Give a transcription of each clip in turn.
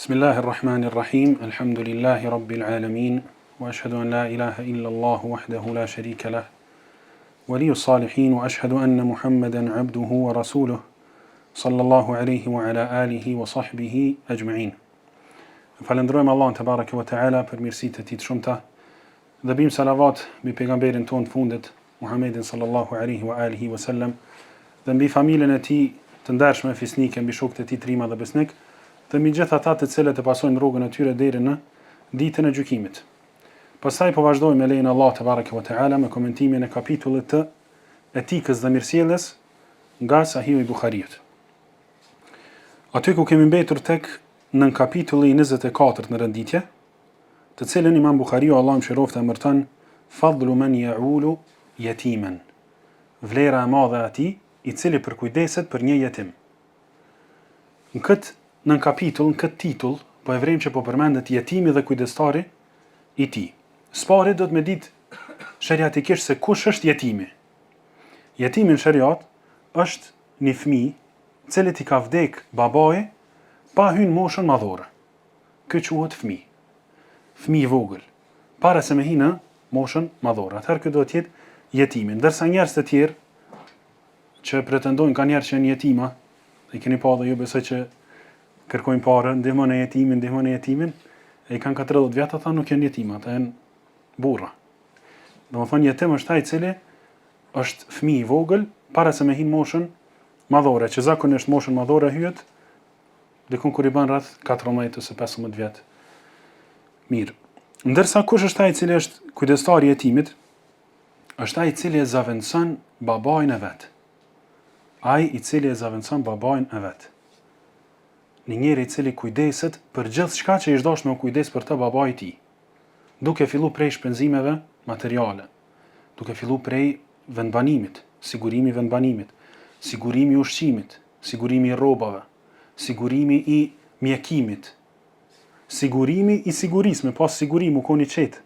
Bismillahirrahmanirrahim. Alhamdulillahi rabbil alamin. Wa ashhadu an la ilaha illa Allah wahdahu la sharika lah. Waliyus salihin wa ashhadu anna Muhammadan abduhu wa rasuluh. Sallallahu alaihi wa ala alihi wa sahbihi ajma'in. Falenderojmë Allahun te bareke ve teala për mirësitë e tij të shumta. Dhe bim salavat mbi pejgamberin ton të fundit, Muhammedin sallallahu alaihi wa alihi wa sallam, dhe mbi familjen e tij të ndershme, fisnike, mbi shokët e tij të rima dhe besnik, dhe mbi gjithë ata të cilët e pasojnë rrugën e tyre deri në ditën e gjykimit. Pastaj po vazhdojmë me lejen e Allahut te bareke ve teala me komentimin e kapitullit të etikës dhe mirësjelljes nga Sahihu i Buhariut. Aty ku kemi mbetur tek në kapitulli 24 në renditje, të cilën Imam Buhariu Allahu mëshiroftë emërton Fadlu man ya'ulu yatiman, vlera e madhe e atij i cili përkujdeset për një jetim. Në kapitull, në këtë titull, po e vrem që po përmendet jetimi dhe kujdestari i tij. Spari do të më ditë shariatikisht se kush është jetimi. Jetimi në shariat është një fëmijë i cili i ka vdek babai pa hyrë moshën madhore. Ky quhet fëmijë. Fëmijë i vogël, para se me hynë moshën madhore. Atëherë ky do të jetë jetimi. Ndërsa njerëz të tjerë që pretendojnë kanë njerëz që janë jetima, i keni pa dhe ju besoj që kërkojnë parë, ndihmon e jetimin, e i kanë 40 vjet, ata nuk janë jetima, ata janë burra. Domethënë jetim është ai i cili është fëmijë i vogël para se me hynë moshën madhore, që zakonisht moshën madhore hyhet diku kur i bën rreth 14 ose 15 vjet. Mirë. Ndërsa kush është ai i cili është kujdestari i jetimit? Është ai i cili e zaventson babain e vet. Ai i cili e zaventson babain e vet. Një njeri i cili kujdeset për gjithë shka që i shdosh me u kujdes për të babai i tij. Duke fillu prej shpenzimeve materiale, duke fillu prej vendbanimit, sigurimi i vendbanimit, sigurimi i ushqimit, sigurimi i rrobave, sigurimi i mjekimit, sigurimi i sigurisë, me pas sigurim u koni qetë.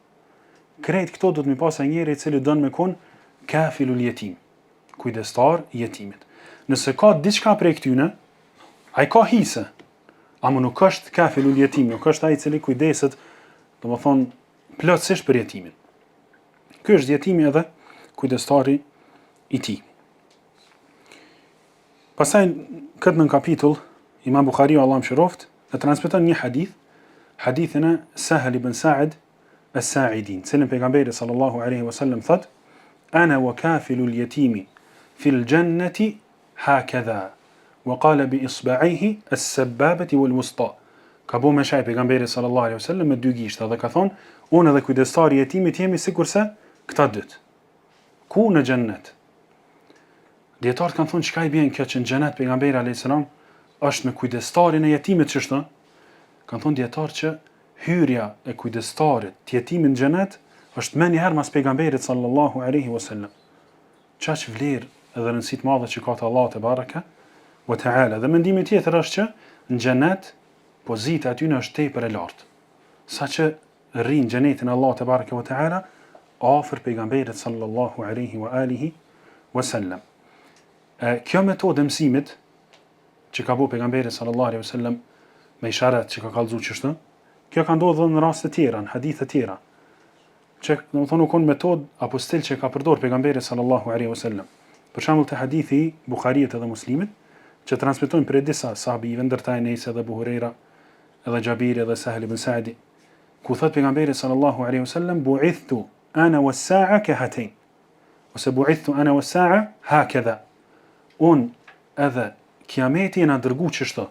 Krejt këto do të mi pas ai njeri i cili don me kon kafilul jetim, kujdestar i jetimit. Nëse ka diçka prej këtyne, ai ka hise, ama nuk është kafilul jetim, nuk është ai i cili kujdeset, domethënë plotësisht për jetimin. Ky është jetimi edhe kujdestari i tij. Pastaj këtë në kapitull Imam Buhariu Allahu mëshiroft e transmeton një hadithin e Sahel ibn Sa'id as-Sa'idin, cilën pejgamberi sallallahu alaihi wasallam thot: "Ana wa kafilul yatimi fil jannati hakadha." Wa qala bi isba'ihi as-sabbabati wal wusta. Ka bu me shaj pejgamberi sallallahu alaihi wasallam me dy gishta dhe ka thonë, unë edhe kujdestari i jetimit jemi sikurse këta dytë. Ku në xhennet? Dietarët kanë thonë çka i bën kjo që në xhennet pejgamberi alayhis salam është me kujdestarin e jetimit çështë? Kanë thonë dietarët që hyrja e kujdestarit të jetimit në xhennet është më një herë mas pejgamberit sallallahu alaihi wasallam. Çaq vlerë edhe rëndësi të madhe që ka te Allahu te baraka wa ta'ala. Dhe mendimi tjetër është që në xhenet pozita aty është tepër e lartë. Saqë rrin xhenetin Allah te baraka wa ta'ala afër pejgamberit sallallahu alaihi wa alihi wasallam. Kjo metodë mësimit që ka bu pejgamberi sallallahu alaihi wasallam me isharat që ka kallëzu çështë, kjo ka ndodhur në raste të tjera, në hadithe të tjera. Që domethënë u kon metodë apo stil që ka përdor pejgamberi sallallahu alaihi wasallam. Për shembull te hadithi i Buhariut edhe Muslimit, që transmetojnë për disa sahabive, ndërta Enes edhe Abu Huraira, edhe Jabir edhe Sahel ibn Sa'di, ku thot pejgamberi sallallahu alaihi wasallam: "Bu'ithtu ana was-sa'a kahatayn." Ose bu'ithtu ana was-sa'a hakadha. Un edhe kiameti na dërgu çështë.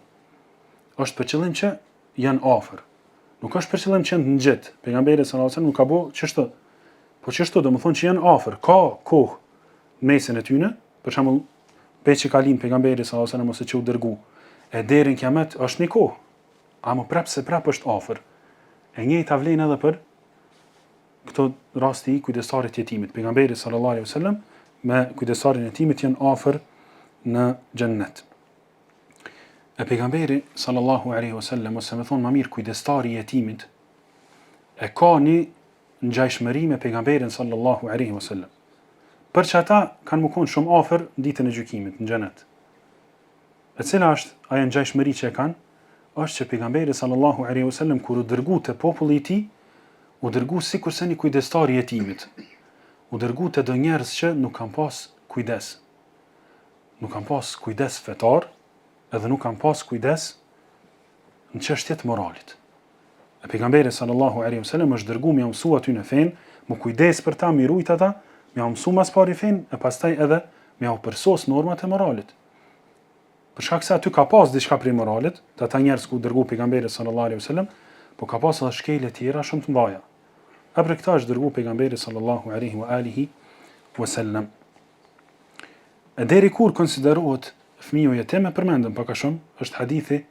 Është për qëllim që janë afër. Nuk është për qëllim që janë nxit. Pejgamberi sallallahu alaihi wasallam nuk ka bë çështë. Po çështë do të thonë që janë afër, ka kohë mesin e tyne, për shembull që ka lind pejgamberi sallallahu alaihi wasallam ose që u dërgu, e deri në kiamet është një kohë, ama prapë është afër. E njëjta vlen edhe për këto rasti i kujdestarit të jetimit. Pejgamberi sallallahu alaihi wasallam me kujdestarin e jetimit janë afër në xhennet. E pejgamberi sallallahu alaihi wasallam, ose më thonë më mirë kujdestari i jetimit, e ka një ngjajshmëri me pejgamberin sallallahu alaihi wasallam. Për që ata kanë më konë shumë afër ditën e gjykimit në xhenet. E cila është ajo ngjajshmëri që e kanë? është që pejgamberi sallallahu alaihi wasallam kur u dërgu te populli i tij, u dërgu sikurse një kujdestar i jetimit. U dërgu te do njerëz që nuk kanë pas kujdes. Nuk kanë pas kujdes fetar, edhe nuk kanë pas kujdes në çështjet moralit. E pejgamberi sallallahu alaihi wasallam është dërgu me mësu aty në fen, me kujdes për ta, me rujt ata, me mësu mas pari fen, e pastaj edhe me u përsos normat e moralit. Për shkak se aty ka pas diçka prej moralit, të ata njerëz ku dërgu pejgamberi sallallahu alaihi wasallam, po ka pas edhe shkelje tjera shumë të mëdha. A për këta është dërgu pejgamberi sallallahu alaihi wasallam. E deri kur konsiderohet fëmiu jetim, e përmendëm pak a shumë, është hadithi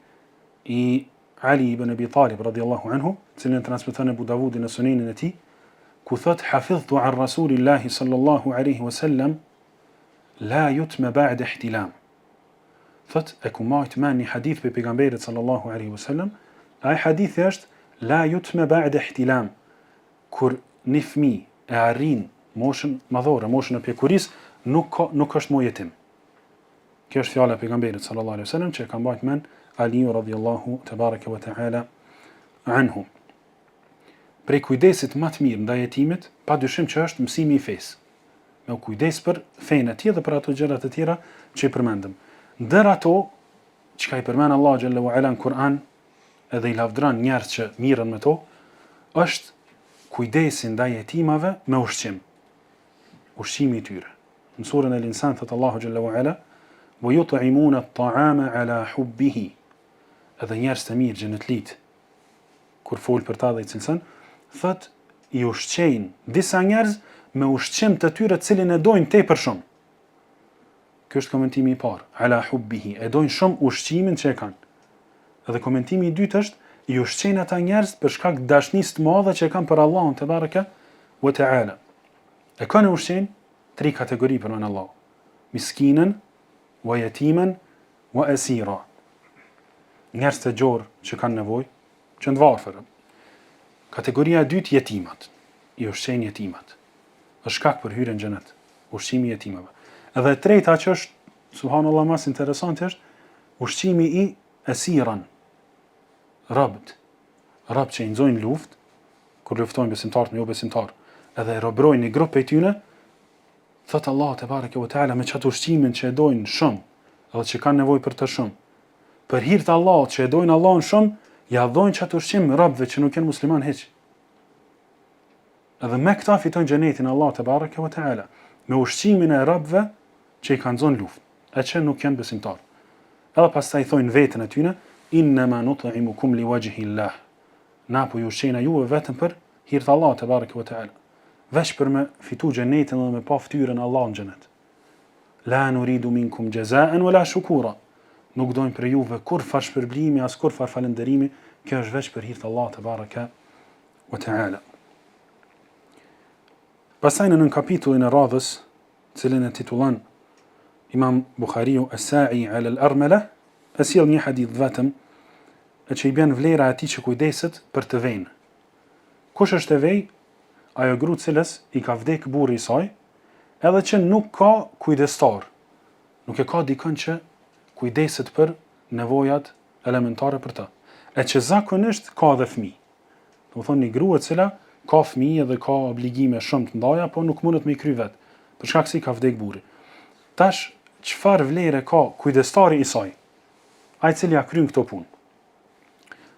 i Ali ibn Abi Talib radhiyallahu anhu, cilin transmeton Abu Davudi në Sunenin e tij, ku thot hafidhtu an Rasulillahi sallallahu alaihi wasallam la yutma ba'da ihtilam. Thot e ku majt men një hadith për pejgamberit sallallahu alaihi wasallam, ai hadithi është la yutma ba'da ihtilam. Kur një fëmijë e arrin moshën madhore, moshën e pjekurisë, nuk është më jetim. Kjo është fjala e pejgamberit sallallahu alaihi wasallam që e ka mbajt men Aliu radhiyallahu tebaraka wa taala anhu. Prej kujdesit më të mirë ndaj jetimit, padyshim që është mësimi i fesë. Me u kujdes për fenë e tij dhe për ato gjërat e tjera që i përmendëm. Ndër ato çka i përmend Allahu xhalla wa ala në Kur'an, edhe i lavdron njerëz që mirën me to, është kujdesi ndaj jetimave me ushqim. Ushqimi i tyre. Në surën El-Insan thot Allahu xhalla wa ala: "Wa yut'imuna at-ta'ama 'ala hubbihi." Edhe njerëz të mirë xhenetlit, kur fol për ta dhe i cilëson, thot i ushqejnë disa njerëz me ushqim të tyre cilin e dojnë tepër shumë. Kjo është komentimi i parë, ala hubbihi, e dojnë shumë ushqimin që e kanë. Edhe komentimi i dytë është, i ushqejnë ata njerëz për shkak dashnisë të madhe që e kanë për Allahun te baraka wa taala. E kanë ushqejnë tri kategori për Allah: miskinën, wa yatiman, wa asira. Njerëz të gjorë që kanë nevojë, që në varfër. Kategoria e dytë jetimat, i ushqejnë jetimat. Është shkak për hyrjen në xhenet, ushqimi i jetimave. Edhe e treta që është, subhanallahu, mas interesant është ushqimi i asiran, robët. Robët që i nxojnë luftë, kur luftojnë besimtarët me jo besimtar, edhe e robrojnë një grup prej tyre, thot Allah te bareke ve teala me çat ushqimin që e dojnë shumë, edhe që kanë nevojë për të shumë. Për hir të Allahut që e dojnë Allahun shumë, ja dhojnë çat ushqim robëve që nuk janë musliman hiç. Edhe me këta fitojnë xhenetin Allah te bareke ve teala, me ushqimin e robëve që i kanë zonë luftë, e që nuk janë besimtar. Edhe pastaj thojnë veten e tyre, innama nut'imukum liwajhi Allah. Na po ju ushqejna juve vetëm për hir të Allahut te bareke ve teala. Veç për me fitu xhenetin dhe me pa ftyrën Allah në xhenet. La nuridu minkum jazaan wala shukura. Nuk dojnë për juve kur far shpërblimi, as kur far falënderimi, kjo është veç për hir të Allahut te bareke ve teala. Pastaj në kapitullin e radhës, cilin e titullon Imam Bukhariu as-sa'i 'ala al-armala, e sjell një hadith vetëm, e që i bën vlera atij që kujdeset për të vejnë. Kush është e vej? Ajo gru cilës i ka vdek burri i saj, edhe që nuk ka kujdestar. Nuk e ka dikën që kujdeset për nevojat elementare për ta. E që zakonisht ka dhe fëmijë. Do të thonë një grua e cila ka fëmijë dhe ka obligime shumë të ndaja, po nuk mundet me i kry vetë, për shkak se i ka vdek burri. Tash, çfarë vlere ka kujdestari i saj? Ai i cili ja kryen këto punë.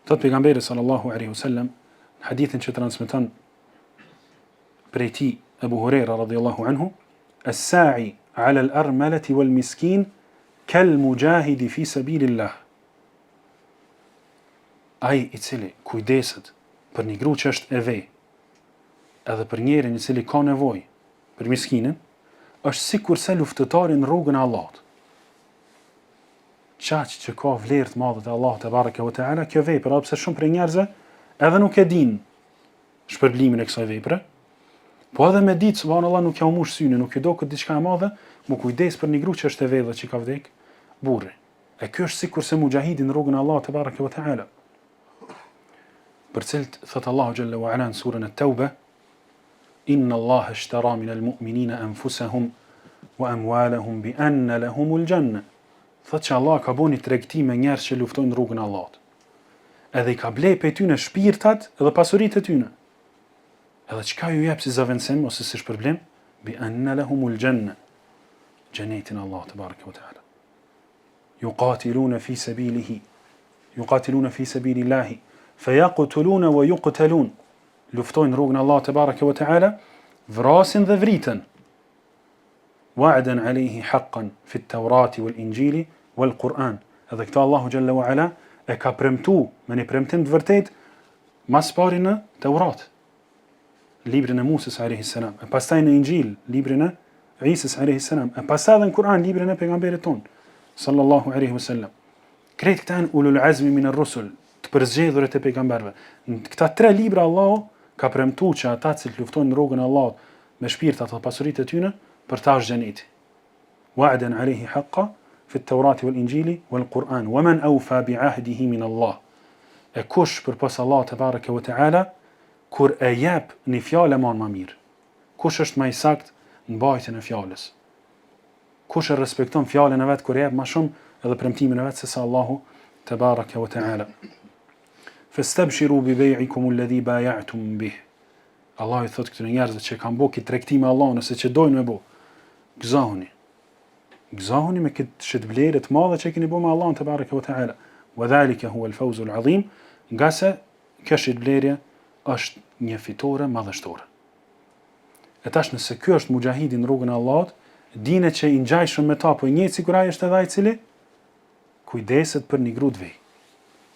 Thot pejgamberi sallallahu alaihi wasallam, në hadithin që transmeton prej tij Abu Huraira radhiyallahu anhu, as-sa'i 'ala al-armalati wal-miskin kal-mujahidi fi sabilillah. Ai i cili kujdeset për një gru që është e vej, edhe për njerin i cili ka nevojë, për miskinin, është sikur se luftëtari në rrugën e Allahut. Qaq që ka vlerë të madhe te Allahu te bareke ve teala, kjo vepër, edhe pse shumë prej njerëzve edhe nuk e din shpërblimin e kësaj vepre, po edhe me ditë subhanallahu nuk ja u mush syni, nuk i do këtë diçka e madhe, mu kujdes për një gru që është e vej dhe që ka vdek burri. E kjo është sikur se mujahidi në rrugën e Allahut te bareke ve teala. Për cilët thot Allahu xhalla wa ala në surën at-Tauba, inna Allaha ishtara min al-mu'minina anfusahum wa amwalahum bi anna lahumul janna. Thot që Allah ka bënë tregti me njerëz që luftojnë rrugën e Allahut. edhe i ka ble pe tyne shpirtat edhe pasuritë e tyne. Edhe çka ju jep si zavendësim ose si shpërblim? Bi anna lahumul janna. Jannatin Allah tebaraka ve teala. Yuqatiluna fi sabilihi. Yuqatiluna fi sabilillahi. Fayaqtuluna wa yuqtalun. Luftojnë rrugën e Allah tebaraka ve teala, vrasin dhe vriten. Wa'dan alayhi haqqan fi at-Taurati wal-Injili wal-Quran. Edhe këta Allahu xhalla wa ala e ka premtu me një premtim të vërtet mas pari në Taurat, librin e Musës a.s. E pastaj në Injil, librin e Isës a.s. E pastaj edhe në Kur'an, librin e pejgamberit ton, sallallahu alaihi wasallam. Krejt këta janë ulul azmi min ar-rusul, të përzgjedhurit e pejgamberëve. Në këta 3 libra Allahu ka premtu që ata që luftojnë në rrugën e Allahut me shpirtat dhe pasuritë e tyre për ta xheneti. Wa'dan alayhi haqqan fi at-Taurati wal-Injili wal-Quran, wa man awfa bi'ahdihi min Allah. E kush përpas Allah tebaraka ve teala kur e jep një fjalë më mirë. Kush është më i saktë në mbajtjen e fjalës? Kush e respekton fjalën e vet kur e jep më shumë edhe premtimin e vet se sa Allahu tebaraka ve teala. Fastabshiru bi bay'ikum alladhi bay'atum bih. Allah i thot këtyre njerëzve që kanë bërë këtë tregti me Allahun ose që dojnë me bë. Gëzohuni. Gëzohuni me këtë shitblerje të madhe që keni bërë me Allahun tebaraka ve teala. Wa dhalika huwa al-fawz al-'azim. Nga se kjo shitblerje është një fitore madhështore. E tash nëse ky është mujahidi në rrugën e Allahut, dine që i ngjajshëm me ta, po i njëjtë sikur ai është edhe ai i cili kujdeset për një gru të vej.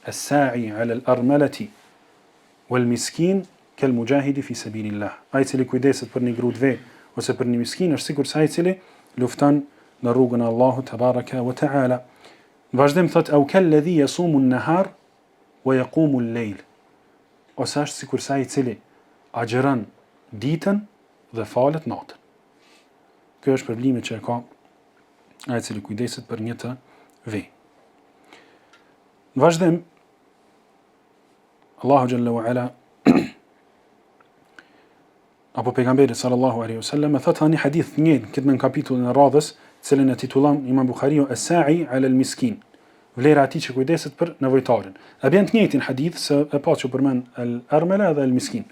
As-sa'i 'ala al-armalati wal-miskin kal-mujahidi fi sabilillah. Ai i cili kujdeset për një gru të vej ose për një miskin është sikur se ai i cili lufton në rrugën e Allahut tebaraka ve teala. Vazhdim thot au kalladhi yasumu an-nahar wa yaqumu al-layl. Ose është sikur se ai i cili agjeron ditën dhe falet natën. Kjo është problemi që ka ai i cili kujdeset për një të vej. Vazhdim Allahu xhalla wa ala apo pejgamberi sallallahu alaihi wasallam thotë një hadith një këtë në kapitullin e radhës, cilën e titullon Imam Buhariu as-sa'i 'ala al-miskin. Vlera atij që kujdeset për nevojtarin. E bën të njëjtin hadith se e pa që përmend al-armala dhe al-miskin.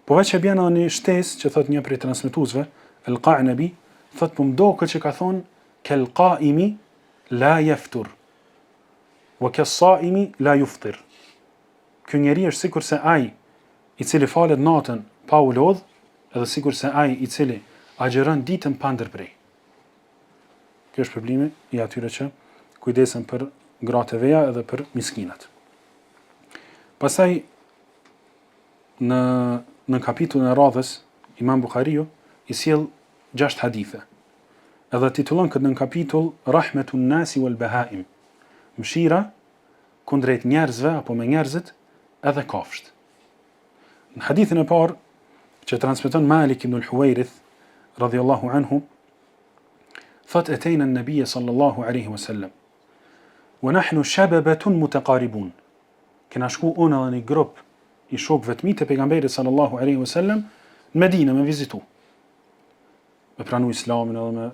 Po veç e bën një shtesë që thot një prej transmetuesve, al-Qa'nabi, thot po mdoket që ka thonë kal qa'imi la yaftur wa kas-sa'imi la yuftir. Ky njeri është sikur se ai i cili falet natën pa u lodh, edhe sikur se ai i cili agjeron ditën pa ndërprej. Kjo është problemi i atyre që kujdesen për gratë e veja edhe për miskinat. Pastaj në kapitullin e radhës Imam Buhariu i sjell 6 hadithe. Edhe titullon këtë në kapitull Rahmetun Nasi wal Bahaim. Mëshira kundrejt njerëzve apo me njerëzit edhe kafsht. Në hadithin e parë që transmeton Malik ibn al-Huwairith radhiyallahu anhu, thot etejna an-nabiy sallallahu alaihi wasallam wa nahnu shababatun mutaqaribun. Kena shku unë edhe një grup i shokëve të mi të pejgamberit sallallahu alaihi wasallam në Medinë me vizitu. Me pranu islamin edhe me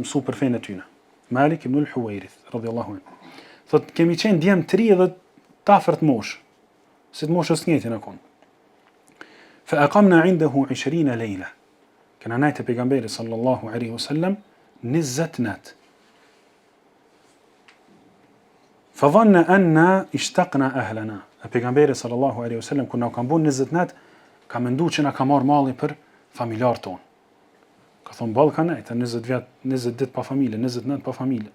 mësu për fenë e tyne. Malik ibn al-Huwairith radhiyallahu anhu. Thot kemi qenë djem të ri edhe të afërt moshë, si të moshës njëjtin akon. Fa aqamna indahu 20 lejla. Kena najt e pejgamberi sallallahu alaihi wasallam 20 nat. Fa dhanna anna ishtaqna ahlana. E pejgamberi sallallahu alaihi wasallam kur na ka bën 20 nat, ka menduar që na ka marr malli për familjar ton. Ka thon ball ka najt 20 vjet, 20 ditë pa familje, 20 nat pa familje.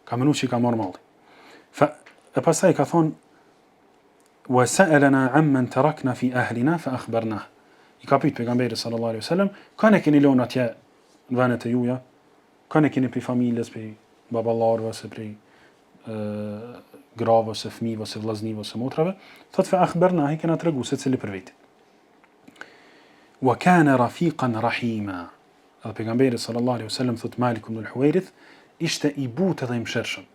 Ka menduar që ka marr malli. Fa e pastaj ka thon wa sa'alana amman tarakna fi ahlina fa akhbarnah. I ka pyet pejgamberi sallallahu alaihi wasallam, kanë keni lënë atje në vendet e juaja? Kanë keni për familjes, për baballarëve, ose për grave, ose fëmijëve, ose vllaznive, ose motrave? Thot fa akhbarnah, i kena tregu se cili për veti. Wa kana rafiqan rahima. Edhe pejgamberi sallallahu alaihi wasallam thot Malik ibn al-Huwairith ishte i butë dhe i mëshirshëm.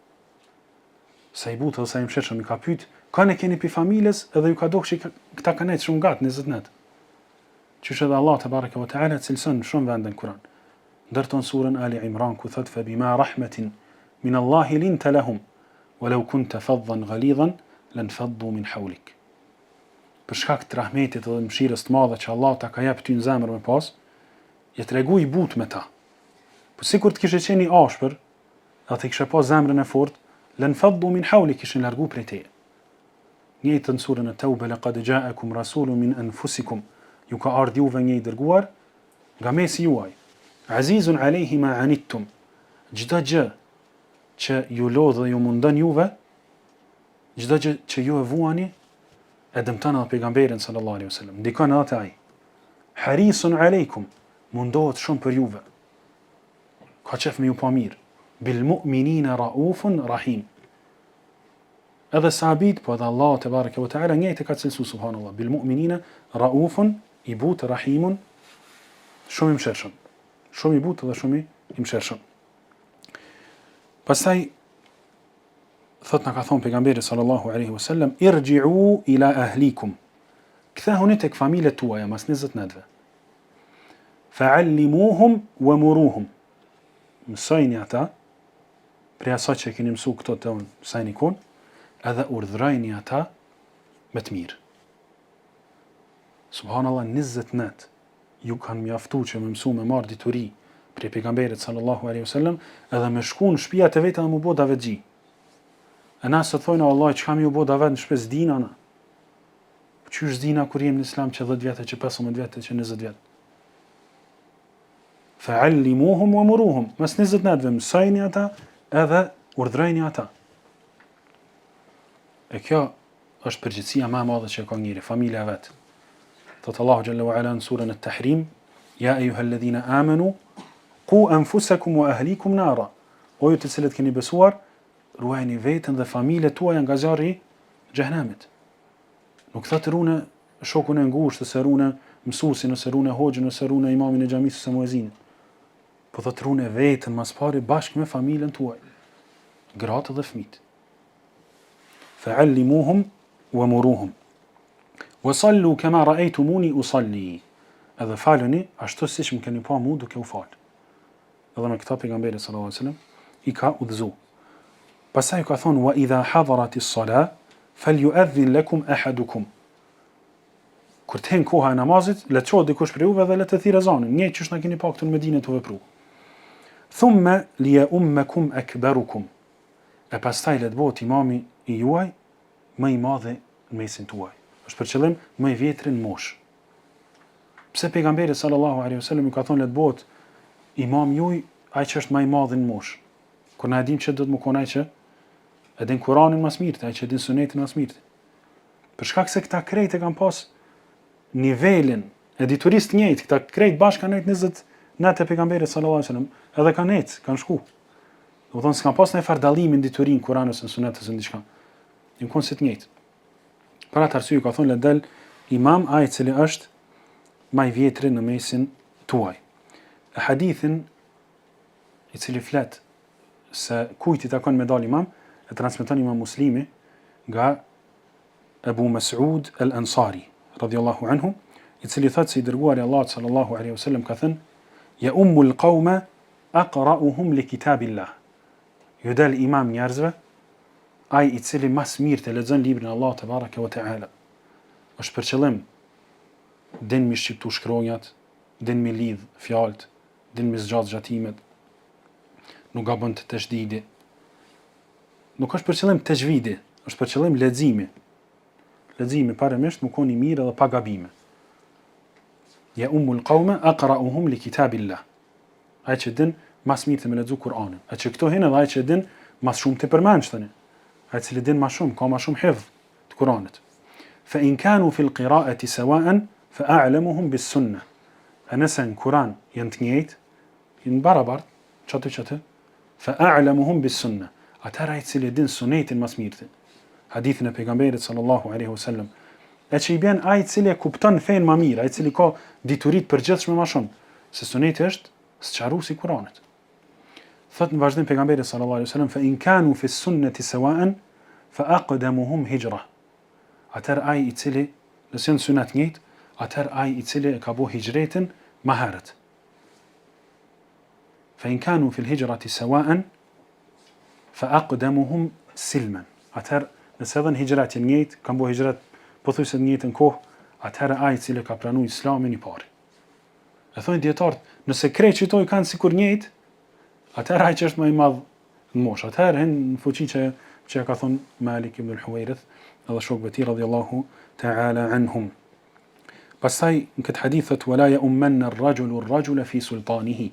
Sa i butë dhe sa i mëshirshëm, i ka pyet, kanë keni për familjes edhe ju ka dohur që këta kanë shumë gatë 20 nat. Qysh edhe Allah tebaraka ve teala cilson shumë vende në Kur'an. Ndërton surën Ali Imran ku thot fa bima rahmatin min Allah linta lahum walau kunta faddan ghalidhan lanfaddu min hawlik. Për shkak të rahmetit dhe mëshirës të madhe që Allah ta ka jep ty në zemër me pas, je tregu i but me ta. Po sikur të kishe qenë i ashpër, dhe të kishe pas zemrën e fortë, lanfaddu min hawlik, kishin largu prej teje. Njëjtë në surën e Tauba, laqad ja'akum rasulun min anfusikum, ju ka ardhur juve një i dërguar nga mesi juaj. Azizun alayhi ma anittum, çdo gjë që ju lodh dhe ju mundon juve, çdo gjë që ju e vuani, e dëmton edhe pejgamberin sallallahu alaihi wasallam. Ndikon edhe ai. Harisun alaykum, mundohet shumë për juve. Ka qef me ju pa mirë. Bil mu'minina raufun rahim. Edhe sahabit, po edhe Allah te bareke ve teala njëjtë ka cilësu subhanallah. Bil mu'minina raufun, i butë, rahimun, shumë i mëshirshëm. Shumë i butë dhe shumë i mëshirshëm. Pastaj thot na ka thon pejgamberi sallallahu alaihi wasallam, irji'u ila ahlikum. Kthehuni tek familjet tuaja mas 20 natëve. Fa'allimuhum wa muruhum. Mësojni ata, prej asaj që keni mësu këto të unë, sajni kun, edhe urdhrojni ata me të mirë. Subhanallah, 20 natë ju kanë mjaftu që me mësu me marrë dituri prej pejgamberit sallallahu alaihi wasallam, edhe me shku në shtëpia të vetë dhe mu bo davetxhi. E na se thojnë, Allah, që kam ju bo davet në shpes dina na? Qysh dina kur jem në islam që 10 vjetë, që 15 vjetë, që 20 vjetë? Fa'allimuhum wa muruhum. Mas 20 natëve mësojni ata edhe urdhrojni ata. E kjo është përgjithësia më e madhe që ka njëri, familja vet. Thot Allahu xhalla wa ala në surën At-Tahrim, ya ayyuhalladhina amanu qu anfusakum wa ahlikum nara. O ju të cilët keni besuar, ruajini veten dhe familjet tuaja nga zjarri i xhehenamit. Nuk thotë rune shokun e ngushtë, ose rune mësuesin, ose rune hoxhin, ose rune imamin e xhamisë, ose muezinit. Po thotë rune veten mas pari bashkë me familjen tuaj, gratë dhe fëmijët. Fa'allimuhum wa muruhum. Wa sallu kama ra'aytumuni usalli. Edhe faluni ashtu siç më keni pa mua duke u fal. Edhe me këtë pejgamberi sallallahu alaihi wasallam i ka udhëzu. Pastaj ka thonë, wa idha hadarat as-salah falyu'adhdhin lakum ahadukum. Kur të hen koha e namazit, le të çohet dikush prej juve dhe le të thirrë ezanin, një çish na keni pa këtu në Medinë të vepru. Thumma liya'ummakum akbarukum. E pastaj le të bëhet imami i juaj më i madh në mesin tuaj. Është për qëllim më i vjetri në moshë. Pse pejgamberi sallallahu alaihi wasallam i ka thonë le të bëhet imam juaj ai që është më i madh në moshë. Kur na dim që do të më kon ai që e din Kur'anin më së miri, ai që din Sunetin më së miri. Për shkak se këta krejt e kanë pas nivelin e diturisë të njëjtë, këta krejt bashkë kanë 20 natë pejgamberit sallallahu alaihi wasallam, edhe kanë shku. Do të thonë s'kan pas ndonjë dallimi në diturinë Kur'an ose në Sunet ose diçka. Një kon si të njëjtë. Për atë arsye ka thonë le dal imam ai i cili është më i vjetri në mesin tuaj. E hadithin i cili flet se kujt i takon me dal imam, e transmeton Imam Muslimi nga Abu Mas'ud al-Ansari radiyallahu anhu, i cili thotë se i dërguari i Allahut sallallahu alaihi wasallam ka thënë: "Ya ummul qauma aqra'uhum li kitabillah." Ju dal imam njerëzve, ai i cili më së miri të lexon librin e Allahut te baraka ve teala. Është për qëllim din mi shqiptu shkronjat, din mi lidh fjalët, din mi zgjat xhatimet. Nuk gabon të tashdidi. Nuk është për qëllim tajvidi, është për qëllim leximi. Leximi parimisht më kon i mirë edhe pa gabime. Ya ummul qauma aqra'uhum li kitabillah. Ai që din më së miri të me lexu Kur'anin. Ai që këto hinë edhe ai që din më shumë të përmendshën. Ai që din më shumë, ka më shumë hifdh të Kur'anit. Fa in kanu fi al-qira'ati sawa'an fa a'lamuhum bis-sunnah. Nëse në Kur'an janë të njëjtë, janë barabart, çatë, fa a'lamuhum bis-sunnah. Atëra ai që din sunetin më së miri. Hadithin e pejgamberit sallallahu alaihi wasallam. E që i bjen ai i cili e kupton fen më mirë, ai i cili ka dituri të përgjithshme më shumë, se suneti është sqaruesi i Kuranit. Thot në vazhdim pejgamberi sallallahu alaihi wasallam, fa in kanu fi sunnati sawa'an fa aqdamuhum hijra. Atëherë ai i cili nëse në sunet njëjtë, atëherë ai i cili e ka bëu hijretin më herët. Fa in kanu fi al-hijrati sawa'an fa aqdamuhum silman. Atëherë nëse edhe në hijrat janë njëjtë, kanë bërë hijrat pothuajse në njëjtën kohë, atëherë ai i cili ka pranuar Islamin i parë. E thonë dietarët, nëse krejt që to i kanë sikur njëjtë, atëherë ai që është më i madh në moshë. Atëherë hen në fuqi që ka thonë Malik ibn al-Huwairith, edhe shokëve të tij radhiyallahu ta'ala anhum. Pastaj në këtë hadith thotë wala ya'ummanna ar-rajulu ar-rajula fi sultanihi.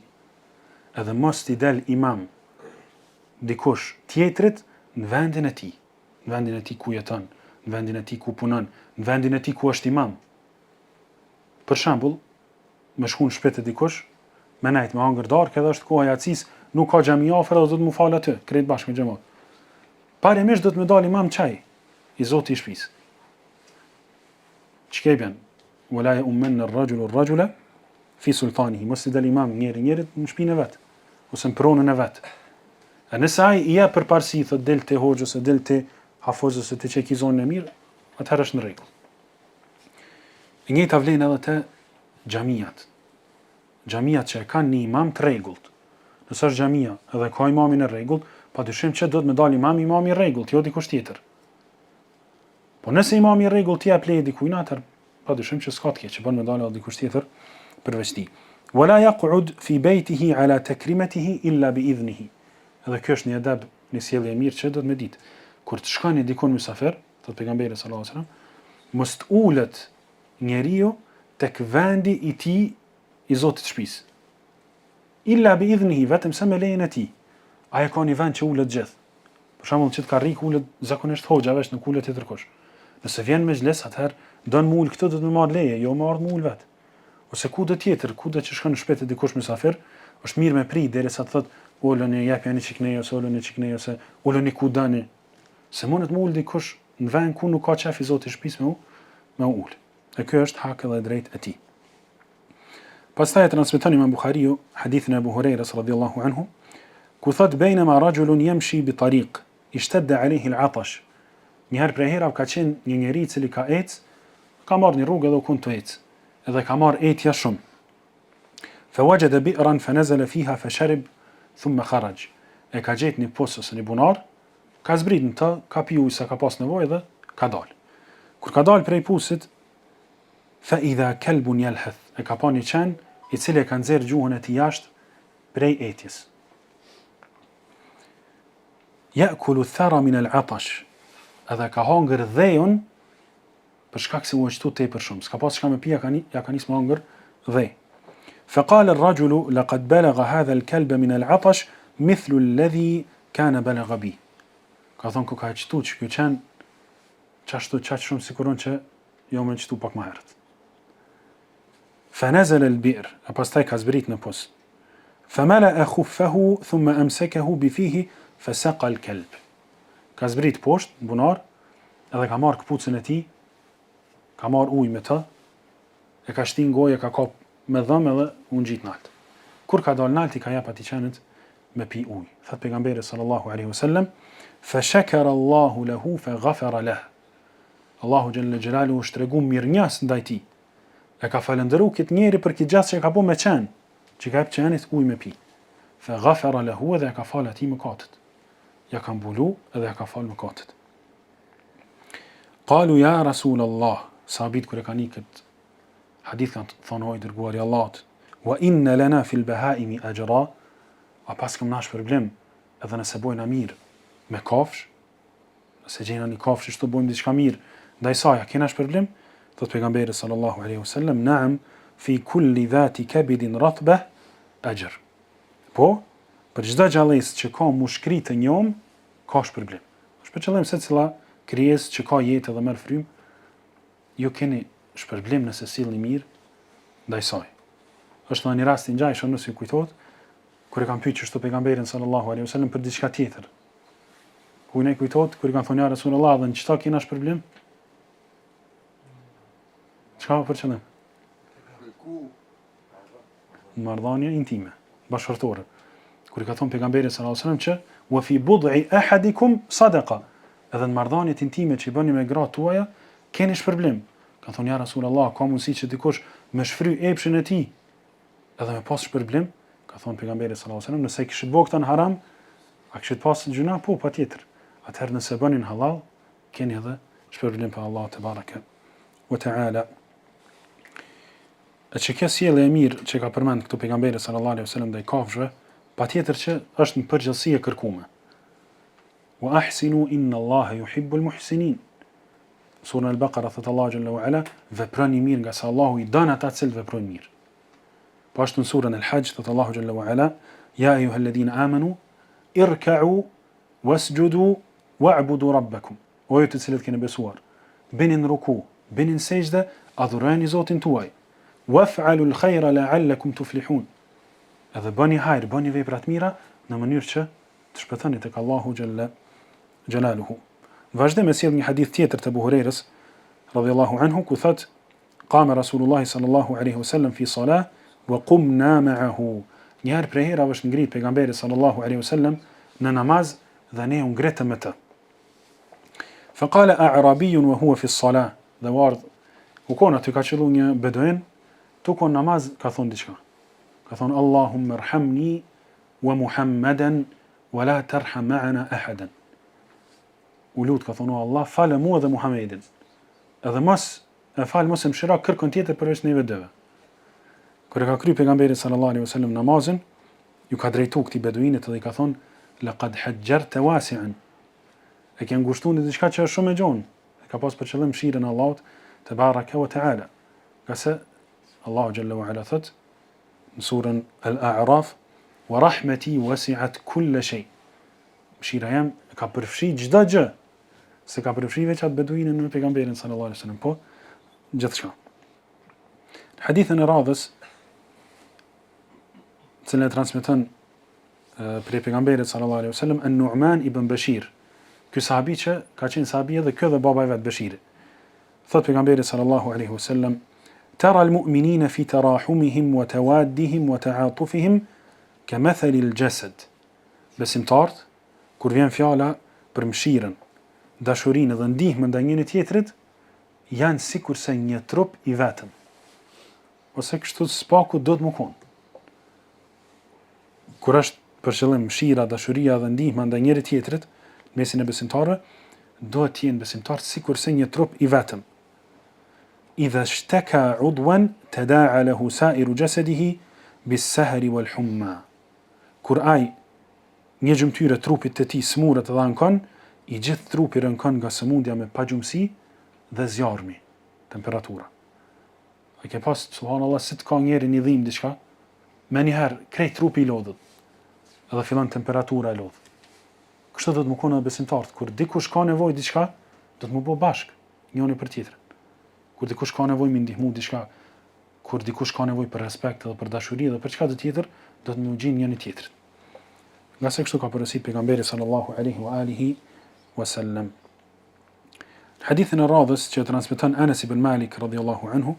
Edhe mos t'i del imam dikush tjetrit në vendin e tij, në vendin e tij ku jeton, në vendin e tij ku punon, në vendin e tij ku është imam. Për shembull, me shku në shtëpi të dikush, me nejt me hangër darkë, edhe është koha e jacis, nuk ka xhami afër, edhe do të më fal aty, krejt bashkë me xhamat. Parimisht do të më dal imam çaj, i zoti i shtëpisë. Çka bën? Wala ya'ummanna ar-rajulu ar-rajula fi sultanihi. Mos i dal imam njërit në shtëpinë e vet, ose në pronën e vet. A nëse ai i jep përparësi, thotë del te hoxha ose del te hafiz ose te çekizon e mirë, atëherë është në rregull. E njëjta vlen edhe te xhamiat. Xhamiat që kanë një imam të rregullt. Nëse është xhamia edhe ka imamin e rregullt, padyshim që do të më dal imami i rregullt, jo dikush tjetër. Po nëse imami i rregullt jep leje dikujt, atëherë padyshim që s'ka të keq, që bën më dal edhe dikush tjetër përveç tij. Wala yaq'ud fi baytihi ala takrimatihi illa bi idhnihi. Edhe kjo është një adab, një sjellje e mirë që do të më ditë. Kur të shkoni dikon mysafir, thotë pejgamberi sallallahu alajhi wasallam, mos ulet njeriu tek vendi i tij i zotit shtëpisë. Illa bi idhnihi, vetëm se me lejen e tij. Ai ka një vend që ulet gjithë. Për shembull, që të karrik ulet zakonisht hoxha veç në ulet tjetër kush. Nëse vjen me xhles, atëherë don më ul këtu, do të më marr leje, jo më ardh më ul vet. Ose kudo tjetër, kudo që shkon në shtëpi dikush mysafir, është mirë me prit derisa të thotë ulën e jap janë çiknej ose ulën e çiknej ose ulën i ku dani. Se mundet më ul dikush në vend ku nuk ka qef i zotit shtëpisë me ul. E kjo është hak edhe drejt e tij. Pastaj transmeton Imam Buhariu hadithin e Abu Hurairës radhiyallahu anhu, ku thot bainama rajulun yamshi bi tariq ishtadda alayhi al-'atash. Njëherë prej herave ka qenë një njeri i cili ka ecë, ka marrë një rrugë edhe u kënd të ecë, edhe ka marrë etja shumë. Fa wajada bi'ran fa nazala fiha fa sharib thumma kharaj. E ka gjetë një pos ose një bunar, ka zbrit në të, ka pi ujë sa ka pas nevojë dhe ka dalë. Kur ka dalë prej pusit, fa idha kalbun yalhath, e ka pa një qen i cili e ka nxjerr gjuhën e tij jashtë prej etjes. Ya'kulu ath-thara min al-'atash. Edhe ka hangër dheun për shkak se u ashtu tepër shumë. S'ka pas çka me pi, ja ka nis me hangër dhe. فقال الرجل لقد بلغ هذا الكلب من العطش مثل الذي كان بلغ بي. Ka thonë ku ka qëtu që kjo qenë qashtu qaqë shumë sikuron që jo me qëtu pak ma herët. فنزل البئر, e pastaj ka zbrit në pos. فملأ خفه ثم أمسكه بفيه فسقى الكلب. Ka zbrit poshtë, bunar, edhe ka marrë këpucën e tij, ka marrë ujë me të, e ka shtin gojë, ka kap me dhëm edhe unë gjitë nalt. Kur ka dalë nalt, i ka jap atij qenit me pi ujë. Thot pejgamberi sallallahu alaihi wasallam, fa shakara Allahu lahu fa ghafara lahu. Allahu jalla jalaluhu është tregu mirënjohës ndaj tij. E ka falendëruar këtë njeri për këtë gjast që ka bërë me qen, që ka jap qenit ujë me pi. Fa ghafara lahu, dhe ka falë atij mëkatet. Ja ka mbulu edhe ja ka falë mëkatet. Qalu ya Rasul Allah, sahabit kur e kanë këtë hadith kanë thonë oj dërguari i Allahut, wa inna lana fil bahaimi ajra, a pas këm nash problem edhe nëse bojna mirë me kafsh, nëse gjena një kafsh që bojmë diçka mirë ndaj saj, a kenash problem? Thot pejgamberi sallallahu alaihi wasallam, na'am fi kulli dhati kabidin ratbah ajr. Po, për çdo gjallësi që ka mushkri të njom, ka shpërblim. Është për qëllim se cila krijesë që ka jetë dhe merr frymë, ju keni shpërblim nëse sillni mirë ndaj saj. Është në një rast i ngjashëm, nëse ju kujtohet, kur e kanë pyetur çdo pejgamberin sallallahu alaihi wasallam për diçka tjetër. Ku ne kujtohet kur i kanë thonë ja Rasulullah, dhe në çfarë kena shpërblim? Çka për çfarë? Marrëdhënie intime, bashkëtorë. Kur i ka thonë pejgamberi sallallahu alaihi wasallam që wa fi bud'i ahadikum sadaqa, edhe në marrëdhëniet intime që i bëni me gratë tuaja, keni shpërblim. Ka thonë ja Rasulullah, ka mundësi që dikush me shfry epshin e tij edhe me pas shpërblim? Ka thonë pejgamberi sallallahu alaihi wasallam, nëse kishit bërë këtë në haram, a kishit pas gjuna? Po, patjetër. Atëherë nëse bënin halal, keni edhe shpërblim për Allah te baraka wa taala. E që kjo sjellje e mirë që ka përmend këtu pejgamberi sallallahu alaihi wasallam ndaj kafshëve, patjetër që është në përgjithësi e kërkuar. Wa ahsinu inna Allaha yuhibbul muhsinin. Sura Al-Baqara thot Allahu xhalla wa ala, veproni mirë nga se Allahu i don ata që veprojnë mirë. Po ashtu në surën Al-Hajj thot Allahu xhalla wa ala, ya ayyuhalladhina amanu irka'u wasjudu wa'budu rabbakum. O ju të cilët keni besuar, bini në ruku, bini në sejdë, adhurojeni Zotin tuaj. Waf'alu al-khayra la'allakum tuflihun. Edhe bëni hajër, bëni vepra të mira në mënyrë që të shpëtoni tek Allahu xhalla jalaluhu. Vazhdim me sjell një hadith tjetër të Abu Hurairës radhiyallahu anhu ku thot qama Rasulullah sallallahu alaihi wasallam fi salah wa qumna ma'ahu. Një herë prej herave është ngrit pejgamberi sallallahu alaihi wasallam në namaz dhe ne u ngritëm me të. Faqala a'rabiyyun wa huwa fi as-salah. Dhe ardh u kon aty ka qellu një beduin, tu kon namaz ka thon diçka. Ka thon Allahumma irhamni wa Muhammadan wa la tarham ma'ana ahadan. U lut ka thonë Allah, falë mua dhe Muhammedin. Edhe mos e fal mos e mshira kërkon tjetër përveç neve dëve. Kur e ka kryer pejgamberi sallallahu alaihi wasallam namazin, ju ka drejtuar këtij beduinit dhe i ka thonë laqad hajjarta wasi'an. E ke ngushtuar në diçka që është shumë e gjon. E ka pas për qëllim mshirën e Allahut te baraka wa taala. Qase Allahu xhalla wa ala thot në surën Al-A'raf wa rahmati wasi'at kull shay. Mshira jam ka përfshi çdo gjë. Se ka përfshi veç atë beduinën në pejgamberin sallallahu alaihi wasallam, po gjithçka. Hadithën e radhës që transmeton prej pejgamberit sallallahu alaihi wasallam an-Nu'man ibn Bashir. Ky sahabi që ka qenë sahabi edhe ky dhe baba i vet Bashiri. Thot pejgamberi sallallahu alaihi wasallam: "Tara al-mu'minina fi tarahumihim wa tawaddihim wa ta'atufihim kamathali al-jasad." Besimtarët kur vjen fjala për mëshirën, dashurinë dhe ndihmën ndaj njëri tjetrit, janë sikurse një trup i vetëm. Ose kështu spaku do të më konë. Kur është për qëllim mëshira, dashuria dhe ndihma ndaj njëri tjetrit, mesin e besimtarëve, do të jenë besimtarët sikurse një trup i vetëm. Idha shtaka udwan tada'a lahu sa'iru jasadihi bis-sahri wal-humma. Kur ai një gjymtyre trupit të tij smuret dhe ankon, i gjithë trupi rënkon nga sëmundja me pagjumësi dhe zjarmi, temperatura. A ke pas, subhanallahu, si të ka njeri një dhimbje diçka, me njëherë krejt trupi i lodhët, edhe fillon temperatura e lodhë. Kështu do të më konë edhe besimtarët, kur dikush ka nevojë diçka, do të më bëj bashkë, njëri për tjetrin. Kur dikush ka nevojë më ndihmu diçka, kur dikush ka nevojë për respekt edhe për dashuri dhe për çka të tjetër, do të më gjejnë njëri tjetrin. Nga se kështu ka përësit pejgamberi sallallahu alaihi wa alihi wa sallam. Hadithin e radhës që transmeton Anas ibn Malik radhiyallahu anhu,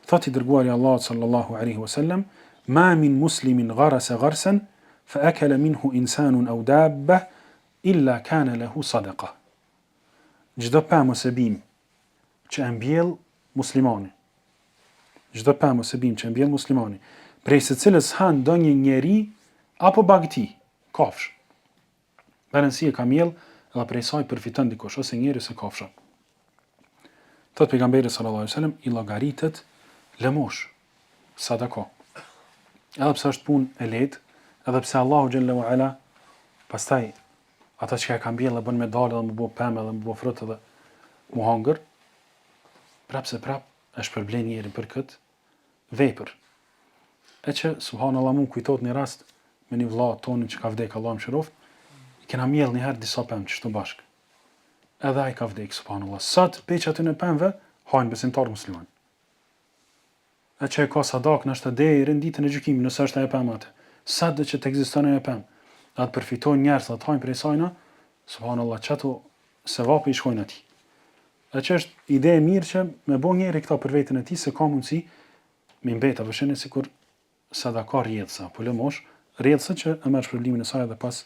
thot i dërguari Allah sallallahu alaihi wa sallam: "Ma min muslimin gharasa gharsan fa akala minhu insanun aw dabba illa kana lahu sadaqa." Çdo pemë ose bim që e mbjell muslimani, çdo pemë ose bim që e mbjell muslimani, prej së cilës han ndonjë njeri apo bagti, kafsh. Balansi e kamjell dhe prej saj përfiton dikush ose njeri ose kafsha. Thot pejgamberi sallallahu alaihi wasallam, i llogaritet lëmosh, sadaka. Edhe pse është punë e lehtë, edhe pse Allahu xhalla wa ala pastaj ata që e kanë mbjellë bën me dalë dhe më bë pemë dhe më bë frutë dhe mu hangër, prapse e shpërblen njerin për këtë vepër. E që subhanallahu mu kujtohet një rast me një vëlla tonë që ka vdek, Allah më shëroft, i kena mjellë një herë disa pemë qështu bashkë. Edhe ai ka vdek, subhanallahu. Sot peq aty në pemëve hajnë besimtar musliman. E që e ka sadak në është deri në ditën e gjykimit, nëse është ajo pemë atë. Sa do që të ekziston ajo pemë, atë përfitojnë njerëz atë hajnë prej sajna, subhanallahu, çato sevapi i shkojnë atij. E që është ide e mirë që me bë njëri këta për veten e tij se ka mundësi me mbeta vëshën sikur sadaka rrjedhsa, po lëmosh rrjedhsa që e merr shpërblimin e saj edhe pas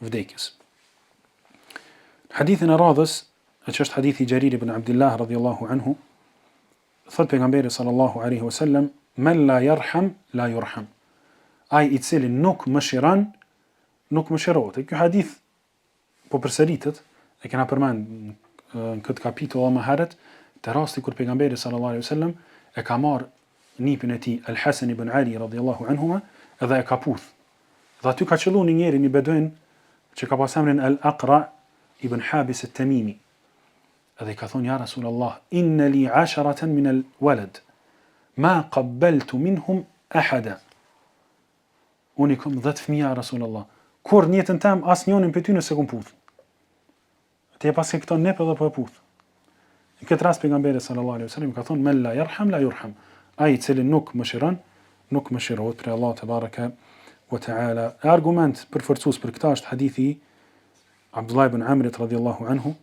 vdekjes. Hadithin e radhës, që është hadithi Jarir ibn Abdullah radhiyallahu anhu, thot pejgamberi sallallahu alaihi wasallam: "Man la yarham la yurham." Ai i cili nuk mëshiron, nuk mëshirohet. Ky hadith po përsëritet, e kena përmend në këtë kapitull më herët, te rasti kur pejgamberi sallallahu alaihi wasallam e ka marr nipin e tij Al-Hasan ibn Ali radhiyallahu anhuma edhe e ka puth. Dhe aty ka qellu një njeri, një beduin që ka pas emrin Al-Aqra ibn Habis at-Tamimi. Edhe i ka thonë, ja Rasulullah, inna li 10 min al-walad ma qabbaltu minhum ahada. Unë i kam 10 fëmija, Rasulullah. Kur në jetën tem asnjërin prej tyre s'e kam puth. Ti e paske këto nep edhe po e puth. Në këtë rast pejgamberi sallallahu alaihi wasallam ka thonë, men la yarham la yurham. Ai i cili nuk mëshiron, nuk mëshirohet prej Allah te baraka wa taala. Argument përforcues për këtë është hadithi Abdullah ibn Amrit radhiyallahu anhu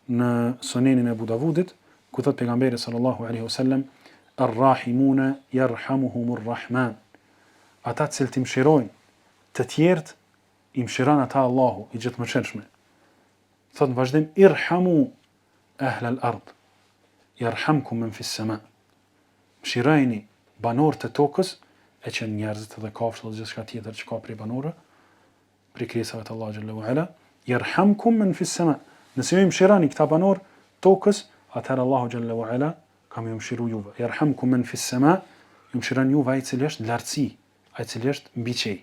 në Sunenin e Abu Davudit, ku thot pejgamberi sallallahu alaihi wasallam, ar-rahimuna yarhamuhumur rahman. Ata që të mëshirojnë të tjerët, i mëshiron ata Allahu, i gjithëmëshirshëm. Thot në vazhdim, irhamu ahl al-ard, yarhamkum man fi as-sama. Mëshirojeni banorët e tokës, e që njerëzit dhe kafshët dhe gjithçka tjetër që ka prej banorëve, prej krijesave të Allahut xhallahu ala, yarhamkum man fi as-sama. Nëse ju mëshironi këta banor tokës, atëherë Allahu xhallahu ala ka më mëshiru juve. Yarhamkum man fi as-sama, ju mëshiron juve ai i cili është në lartësi, ai i cili është mbi qej.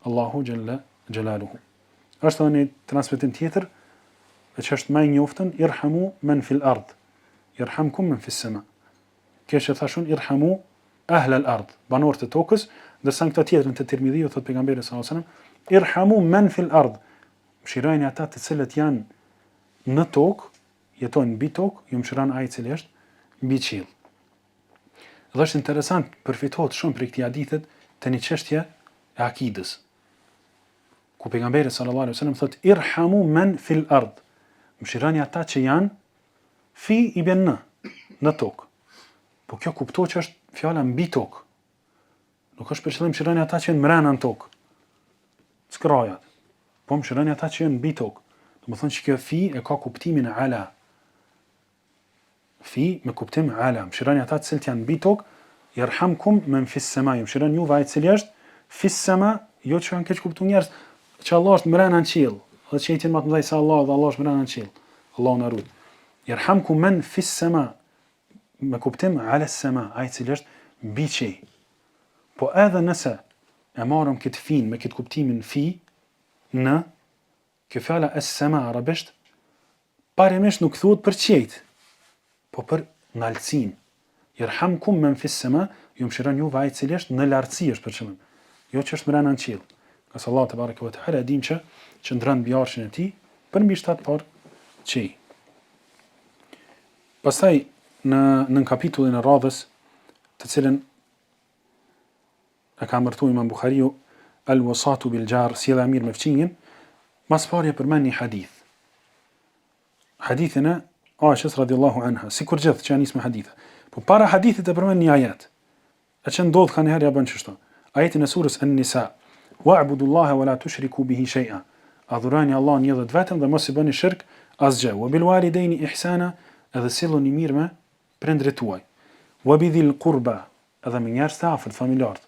Allahu xhalla xjalaluhu. Është edhe një transmetim tjetër, që është më i njoftën, irhamu man fil ard, yarhamkum man fi as-sama. Kësh e thashun irhamu ahl al-ard, banorët e tokës, ndërsa këta tjetrën të Tirmidhiu thot pejgamberi sallallahu alajhi wasallam, irhamu man fil ard. Mëshirojeni ata të cilët janë në tokë, jetojnë mbi tokë, ju mëshiron ai i cili është mbi qiell. Dhe është interesant, përfitohet shumë prej këtij hadithit te një çështje e akidës, ku pejgamberi sallallahu alaihi wasallam thot irhamu man fil ard. Mëshironi ata që janë fi i bën në tokë. Po kjo kuptohet që është fjala mbi tokë. Nuk është për qëllim mëshironi ata që janë mbrana në tokë. Skrajat. Po mëshironi ata që janë mbi tokë. Domethënë që kjo fi e ka kuptimin e ala. Fi me kuptim ala. Mëshironi ata që janë mbi tokë, yarhamkum man fi as-sama. Mëshiron juve ai i cili është fi as-sama, jo që kanë keq kuptuar njerëz, që Allah është mbrana në qiell, dhe që jetin më të mëdhej se Allah dhe Allah është mbrana në qiell. Allahu na rut. Yarhamkum man fi as-sama, me kuptim ala as-sama, ai i cili është mbi qiell. Po edhe nëse e marrëm këtë fin me këtë kuptimin fi në kjo fjala as-sama arabisht, parimisht nuk thuhet për qiejt, po për nalësin. Yarhamkum man fi as-sama, ju mëshiron juve ai i cili është në lartësi është për qëllim, jo që është mbrana në qiell. Qase Allah te bareke ve teala dim që qëndron mbi arshin e tij për mbi 7 par qiell. Pastaj në kapitullin e radhës, të cilën e ka mërtu Imam Buhariu, al-wasatu bil jar, sjellja mirë me fqinjin, mas pari e përmend një hadith. Hadithin e Aishës radhiyallahu anha, sikur gjithë që janë nisë me hadithe. Po para hadithit e përmend një ajet, e që ndodh kanë herë ja bën çështo. Ajetin e surës An-Nisa, wa'budullaha wa la tushriku bihi shay'a. Adhuroni Allahun një dhe vetëm dhe mos i bëni shirk asgjë. Wa bil walidayni ihsana, edhe silluni mirë me prindrit tuaj. Wa bidhil qurba, edhe me njerëz të afërt, familjarët.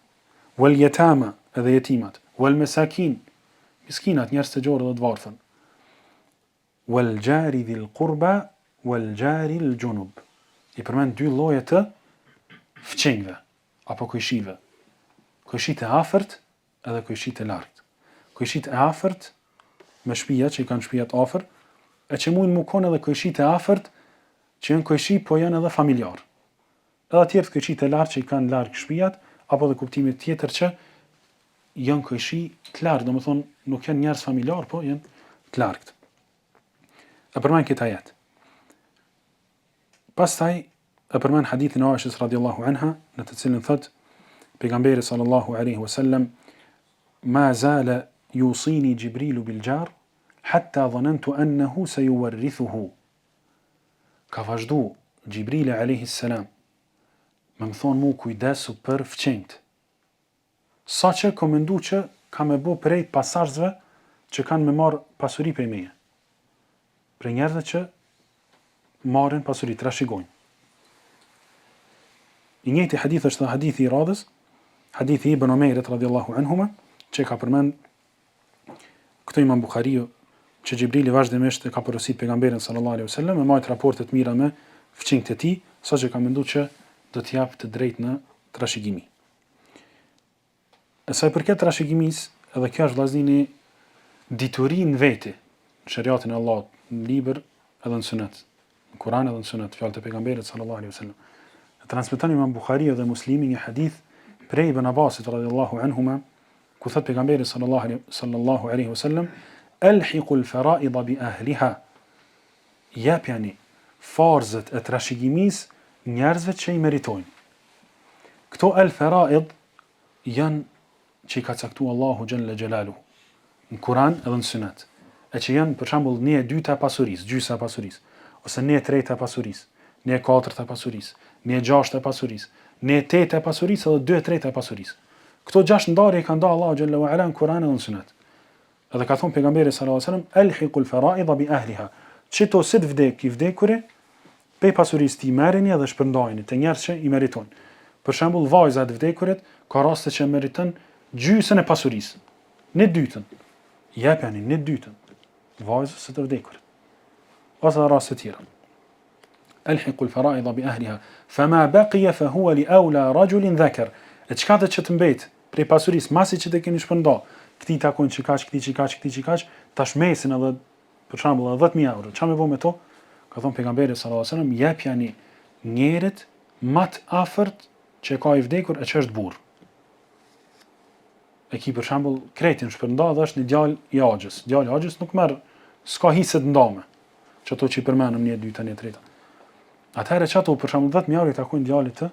Wal yatama, edhe jetimat. Wal masakin, miskinat, njerëz të gjorë dhe të varfën. Wal jari dhil qurba wal jari al junub. I përmend 2 lloje të fqinjve apo kujshive. Kujshit e afërt edhe kujshit e largët. Kujshit e afërt me shtëpia që i kanë shtëpiat afër, e që mund më konë edhe kujshit e afërt që janë kujshi po janë edhe familjar. Edhe tjerë kujshit e largë që i kanë larg shtëpiat, apo edhe kuptimit tjetër që janë kujshi të largë, domethënë nuk janë njerëz familjar, po janë të largët. E përmend këtë ajet. Pastaj e përmend hadithin e Aishës radhiyallahu anha, në të cilin thot pejgamberi sallallahu alaihi wasallam, ma zala yusini Jibrilu bil jar hatta dhanantu annahu sayuwarrithuhu. Ka vazhdu Jibrili alayhi salam me më thonë mu kujdesu për fqenjt, sa që kom mendu që ka me bo prej pasazhve që kanë me marë pasuri prej meje, prej njerëzve që marrin pasuri, trashëgojnë. I njëjti hadith është hadithi i radhës, hadithi i Ibn Omerit radhiyallahu anhuma, që ka përmend këto Imam Buhariu që Xhibrili vazhdimisht e ka porositur pejgamberin sallallahu alaihi wasallam me marrë raporte të mira me fëmijët e tij, saqë ka menduar që do t'i jap të drejtë në trashëgimi. E sa i përket trashëgimisë, edhe kjo është vllazëni diturin veti, në shariatin e Allahut, në libër edhe në sunet, në Kur'an edhe në sunet, fjalët e pejgamberit sallallahu alaihi wasallam. Transmeton Imam Buhariu dhe Muslimi një hadith prej Ibn Abbasit radhiyallahu anhuma, ku thot pejgamberi sallallahu alaihi wasallam, "Alhiqu al-fara'id bi ahliha." Japjani farzët e trashëgimisë njerëzve që i meritojnë. Këto al-fara'id janë që i ka caktuar Allahu xhalla xhelaluhu në Kur'an edhe në sunet, e që janë për shembull 1/2 e pasurisë, gjysa e pasurisë, ose 1/3 e pasurisë, 1/4 e pasurisë, 1/6 e pasurisë, 1/8 e pasurisë edhe 2/3 e pasurisë. Këto 6 ndarje i ka ndarë Allahu xhalla wa ala në Kur'an edhe në sunet. Edhe ka thonë pejgamberi sallallahu alaihi wasallam, "Alhiqul fara'id bi ahliha." Çito sit vdek i vdekuri, pe pasurisë ti merreni edhe shpërndajeni te njerëz që i meritojnë. Për shembull, vajza e vdekurit ka raste që meriton gjysën e pasurisë, 1/2. Japjani 1/2 vajzës së të vdekurit. Ose raste tjera. Alhiqul fara'id bi ahliha, fama baqiya fa huwa li awla rajulin dhakar. E çka që të mbet prej pasurisë, masi që të keni shpërnda, këtij takon çikaç, këtij çikaç, tash mesin edhe për shembull 10.000 euro. Çfarë më bë me to? Ka thënë pejgamberi sallallahu alajhi wasallam, japjani njerit më të afërt që ka i vdekur e që është burr. E ki për shembull kretin shpërnda dhe është një djalë i Axhës. Djalë i Axhës nuk merr, s'ka hise të ndame. Çato që i përmendëm 1/2, 1/3. Atëherë çato për shembull 10.000 euro i takojnë djalit të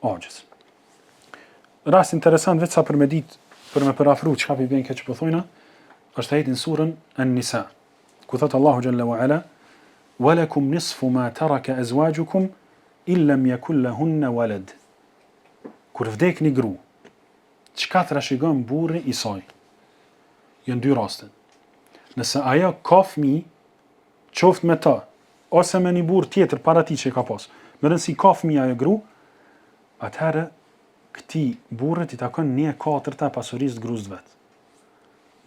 Axhës. Rast interesant vetë sa për me ditë, për me parafru çka i bën kjo që po thojna, është ajeti në surën An-Nisa, ku thot Allahu xhalla wa ala, "Walakum nisfu ma taraka azwajukum in lam yakul lahunna walad." Kur vdek një gru, çka trashëgon burri i saj? Janë dy raste. Nëse ajo ka fëmijë, qoftë me ta, ose me një burr tjetër para tij që ka pas, me rëndësi ka fëmijë ajo gru, atëherë këtij burrit i takon 1/4 e pasurisë të gruas vet.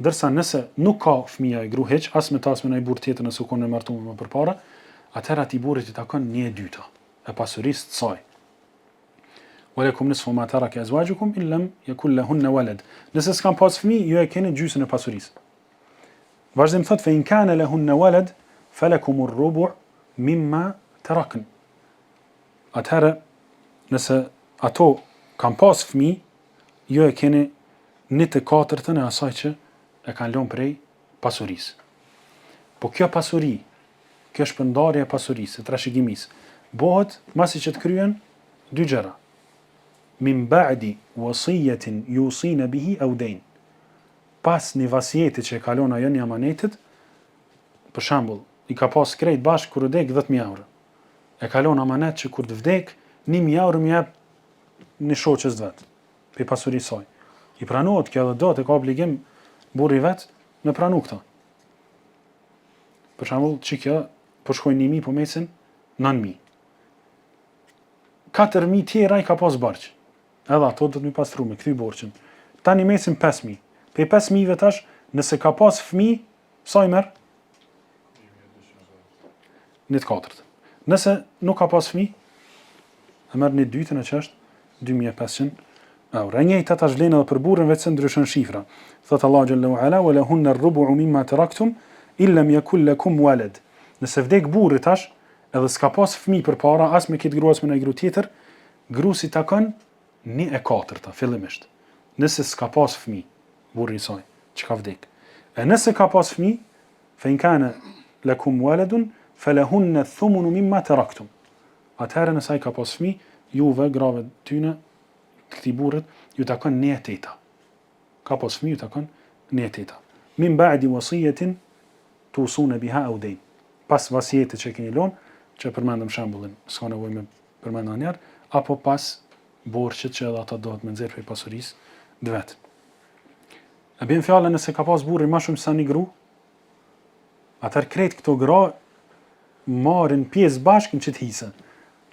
Ndërsa nëse nuk ka fëmijë ajo gru hiç, as me ta as me një burr tjetër nëse u konë martuar më përpara, atëherë atij burrit i takon 1/2 e pasurisë të saj. Walakum nisfu ma taraka azwajukum in lam yakul lahunna walad. Nëse s'kan pas fëmijë, ju e keni gjysën e pasurisë. Vazhdim thot, "Fa in kana lahunna walad, falakum ar-rubu' mimma tarakn." Atëherë, nëse ato kanë pas fëmijë, ju e keni 1/4 e asaj që e kanë lënë prej pasurisë. Po kjo pasuri, kjo shpërndarje e pasurisë, e trashëgimisë, bëhet masi që të kryen dy gjëra. Min ba'di wasiyatin yusina bihi aw dayn. Pas një vasjeti që e kalon ajo një amanetit, për shembull, i ka pas krejt bashkë kur vdek 10.000 euro. E kalon amanet që kur të vdek 1.000 euro më jep në shoqës vet, pe pasurisë saj. I pranohet kjo dhe do të ka obligim burri vet me pranu këta. Për shembull, çika po shkojnë 1.000 po mesin 9.000. 4.000 tjera i ka pas borxh. Edhe ato do të më pastru me kthy borxhin. Tani mesin 5.000. Pe 5.000 tash, nëse ka pas fëmijë, sa i merr? 1/4. Nëse nuk ka pas fëmijë, e merr 1/2 që është 2.500 euro. E njëjta tash vlen edhe për burrin, vetë se ndryshon shifra. Thot Allahu xhallahu ala, "Wa lahunna ar-rubu'u mimma taraktum in lam yakul lakum walad." Nëse vdek burri tash, edhe s'ka pas fëmijë përpara, as me këtë grua as me një gru tjetër, grusi takon 1/4 fillimisht. Nëse s'ka pas fëmijë, burri i saj, që ka vdek. E nëse ka pas fëmijë, fa in kana lakum waladun falahunna ath-thumunu mimma taraktum. Atëherë nëse ai ka pas fëmijë, juve grave tyne të këtij burrit ju takon 1/8. Ka pas fëmijë ju takon 1/8. Min ba'di wasiyatin tusuna biha aw dayn. Pas vasijetit që keni lënë, që përmendëm shembullin, s'ka nevojë me përmend ndonjëherë, apo pas borxhit që edhe ata dohet me nxjerr prej pasurisë vet. E bën fjalën nëse ka pas burri më shumë se një gru, atëherë krejt këto gra marrin pjesë bashkë në çit hise,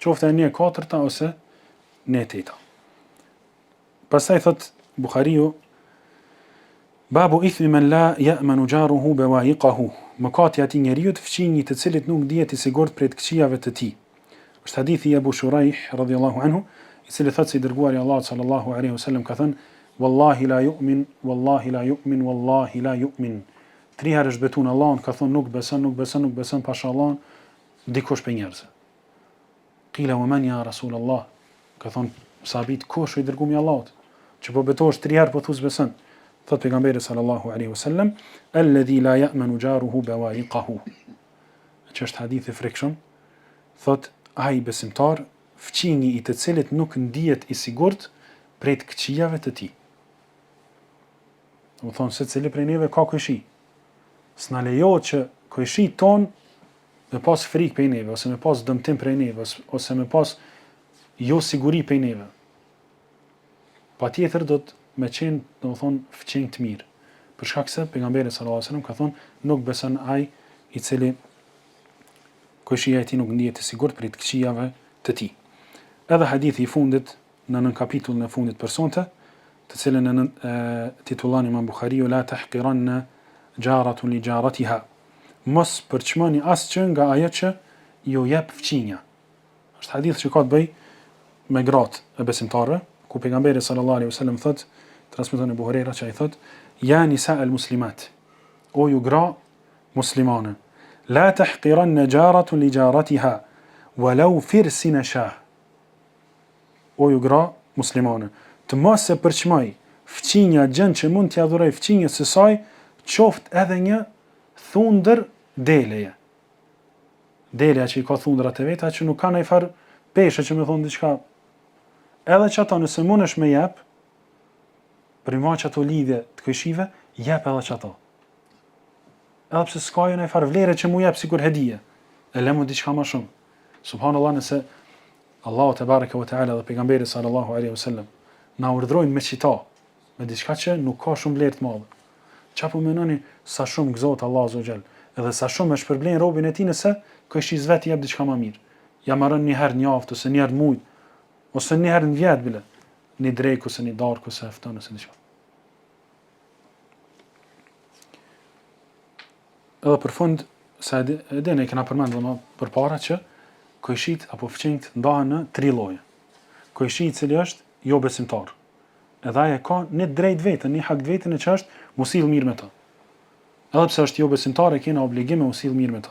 qoftë 1/4 ose 1/8. Pastaj thot Buhariu, "Babu ithmi man la ya'manu jaruhu bawa'iqahu." mëkati atij njeriu të fqinjë të cilit nuk dihet i sigurt prej të këqijave të tij. Është hadithi i Abu Shuraih radhiyallahu anhu, i cili thotë se dërguari i Allahut sallallahu alaihi wasallam ka thënë: "Wallahi la yu'min, wallahi la yu'min, wallahi la yu'min." 3 herë është betun Allahun, ka thënë nuk beson, nuk beson, nuk beson pasha Allahun dikush për njerëz. Qila wa man ya Rasulullah? Ka thënë sahabit, kush i dërguari i Allahut? Që po betosh 3 herë po thos beson. Thot pejgamberi sallallahu alaihi wasallam: "Alladhi la ya'manu jaruhu bawa'iqahu." Që është hadith i frikshëm. Thot ai besimtar, fqinji i të cilit nuk ndihet i sigurt prej të këqijave të tij. Do thonë se cili prej neve ka këqij. S'na lejohet që këqij ton me pas frikë prej neve, ose me pas dëmtim prej neve, ose me pas jo siguri prej neve. Patjetër do të me qenë, do të thonë, fqinj të mirë. Për shkak se pejgamberi sallallahu alajhi wasallam ka thonë, nuk beson ai i cili këqija e tij nuk ndihet i sigurt për të këqijave të tij. Edhe hadithi i fundit në nën kapitullin e fundit për sonte, të cilën titullon Imam Buhariu la tahqiranna jaratun li jaratiha. Mos përçmoni asgjë nga ajo që ju jep fqinja. Është hadith që ka të bëj me gratë e besimtarëve, ku pejgamberi sallallahu alaihi wasallam thotë, transmeton Abu Huraira që ai thotë: "Ya nisa al-muslimat." O ju gra muslimane, la tahqiranna jaratun li jaratiha walau firsin shah. O ju gra muslimane, të mos e përçmoj fqinja gjën që mund t'ia dhuroj fqinjës së saj, qoftë edhe një thundër deleje. Deleja që i ka thundrat e veta që nuk ka ndaj far peshë që më thon diçka. Edhe që ato nëse mundesh me jep, për i maqë ato lidhje të këqive, jep edhe që ato. Edhe pse s'ka ndaj far vlere që mu jep sikur hedije, e lemo diçka më shumë. Subhanallahu, nëse Allahu te bareke ve teala dhe pejgamberi sallallahu alaihi wasallam na urdhrojnë me qita, me diçka që nuk ka shumë vlerë të madhe. Çfarë po mendoni sa shumë gëzohet Allahu azza xal, edhe sa shumë e shpërblen robën e tij nëse këqiz vet i jep diçka më mirë. Ja marrën një herë në javë ose një herë në muaj, ose një herë në vjet bile, një drekë ose një darkë ose fton ose diçka. Edhe për fund, sa edhe ne kena përmendur më përpara që këqijt apo fqinjt ndahen në 3 lloje. Këqiji i cili është jo besimtar. Edhe ai ka një drejt vetën, një hak vetën e që është mos sill mirë me ta. Edhe pse është jo besimtar, e kena obligim me mos sill mirë me ta.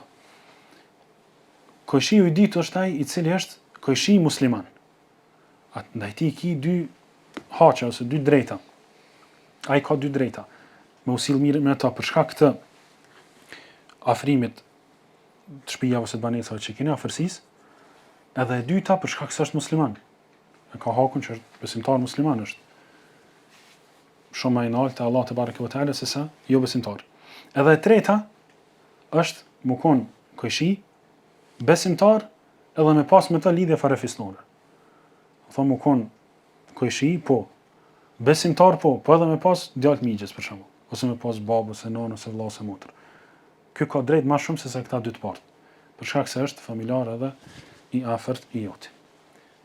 Këqiu i dytë është ai i cili është këqij musliman. Atë ndaj tij ki 2 haçe ose 2 drejta. Ai ka 2 drejta. Me u sill mirë me ta për shkak të afrimit të shtëpia ose të banesave që keni afërsisë, edhe e dyta për shkak se është musliman. E ka hakun që është besimtar musliman është. Shumë më i lartë te Allah te bareke ve teala se sa jo besimtar. Edhe e treta është më kon këqij besimtar edhe me pas me të lidhje farefisnore. Thonë më kon këqij, po. Besimtar, po edhe me pas djalë migjes për shembull, ose me pas babë ose nonë ose vëlla ose motër. Ky ka drejt më shumë se sa këta 2 të parë. Për shkak se është familjar edhe i afërt i joti.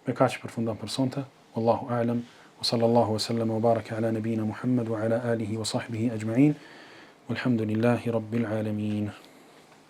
Me kaq përfundon për sonte. Wallahu a'lam. Wa sallallahu wa sallam wa baraka ala nabina Muhammad wa ala alihi wa sahbihi ajma'in. Walhamdulillahi rabbil alamin.